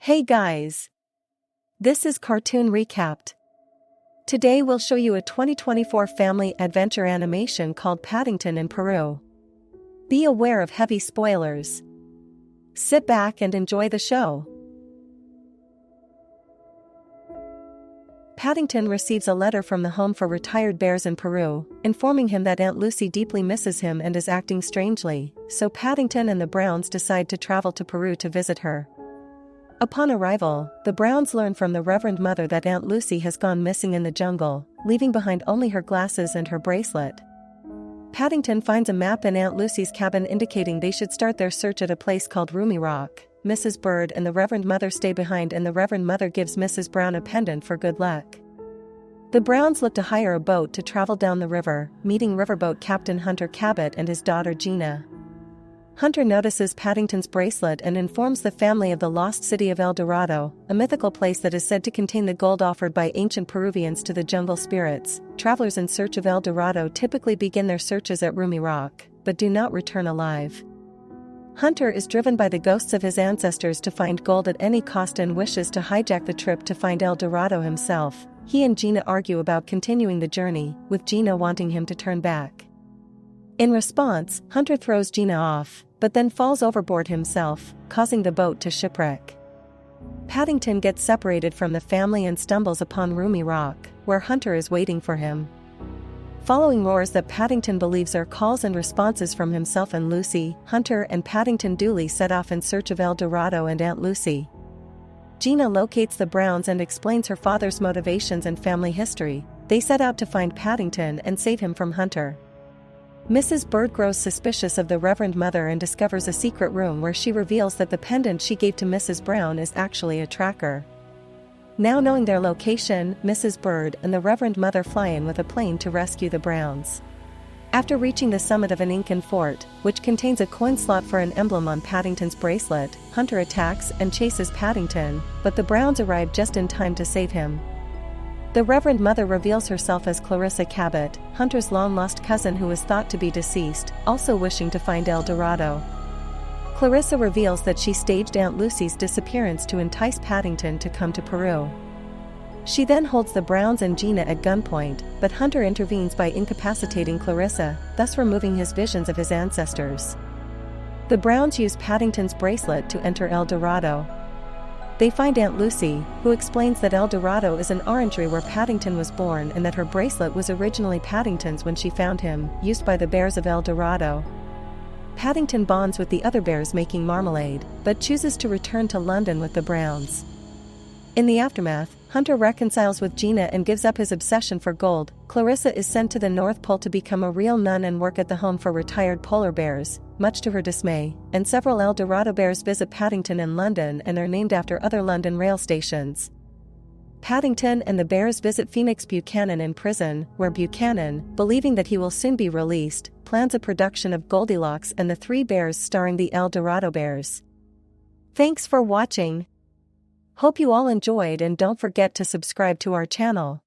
Hey guys! This is Cartoon Recapped. Today we'll show you a 2024 family adventure animation called Paddington in Peru. Be aware of heavy spoilers. Sit back and enjoy the show. Paddington receives a letter from the Home for Retired Bears in Peru, informing him that Aunt Lucy deeply misses him and is acting strangely, so Paddington and the Browns decide to travel to Peru to visit her. Upon arrival, the Browns learn from the Reverend Mother that Aunt Lucy has gone missing in the jungle, leaving behind only her glasses and her bracelet. Paddington finds a map in Aunt Lucy's cabin indicating they should start their search at a place called Roomy Rock. Mrs. Bird and the Reverend Mother stay behind and the Reverend Mother gives Mrs. Brown a pendant for good luck. The Browns look to hire a boat to travel down the river, meeting riverboat Captain Hunter Cabot and his daughter Gina. Hunter notices Paddington's bracelet and informs the family of the lost city of El Dorado, a mythical place that is said to contain the gold offered by ancient Peruvians to the jungle spirits. Travelers in search of El Dorado typically begin their searches at Roomy Rock, but do not return alive. Hunter is driven by the ghosts of his ancestors to find gold at any cost and wishes to hijack the trip to find El Dorado himself. He and Gina argue about continuing the journey, with Gina wanting him to turn back. In response, Hunter throws Gina off, but then falls overboard himself, causing the boat to shipwreck. Paddington gets separated from the family and stumbles upon Roomy Rock, where Hunter is waiting for him. Following roars that Paddington believes are calls and responses from himself and Lucy, Hunter and Paddington duly set off in search of El Dorado and Aunt Lucy. Gina locates the Browns and explains her father's motivations and family history. They set out to find Paddington and save him from Hunter. Mrs. Bird grows suspicious of the Reverend Mother and discovers a secret room where she reveals that the pendant she gave to Mrs. Brown is actually a tracker. Now knowing their location, Mrs. Bird and the Reverend Mother fly in with a plane to rescue the Browns. After reaching the summit of an Incan fort, which contains a coin slot for an emblem on Paddington's bracelet, Hunter attacks and chases Paddington, but the Browns arrive just in time to save him. The Reverend Mother reveals herself as Clarissa Cabot, Hunter's long-lost cousin who is thought to be deceased, also wishing to find El Dorado. Clarissa reveals that she staged Aunt Lucy's disappearance to entice Paddington to come to Peru. She then holds the Browns and Gina at gunpoint, but Hunter intervenes by incapacitating Clarissa, thus removing his visions of his ancestors. The Browns use Paddington's bracelet to enter El Dorado. They find Aunt Lucy, who explains that El Dorado is an orangery where Paddington was born and that her bracelet was originally Paddington's when she found him, used by the bears of El Dorado. Paddington bonds with the other bears making marmalade, but chooses to return to London with the Browns. In the aftermath, Hunter reconciles with Gina and gives up his obsession for gold. Clarissa is sent to the North Pole to become a real nun and work at the Home for Retired Polar Bears, much to her dismay, and several El Dorado bears visit Paddington in London and are named after other London rail stations. Paddington and the bears visit Phoenix Buchanan in prison, where Buchanan, believing that he will soon be released, plans a production of Goldilocks and the Three Bears starring the El Dorado Bears. Thanks for watching. Hope you all enjoyed and don't forget to subscribe to our channel.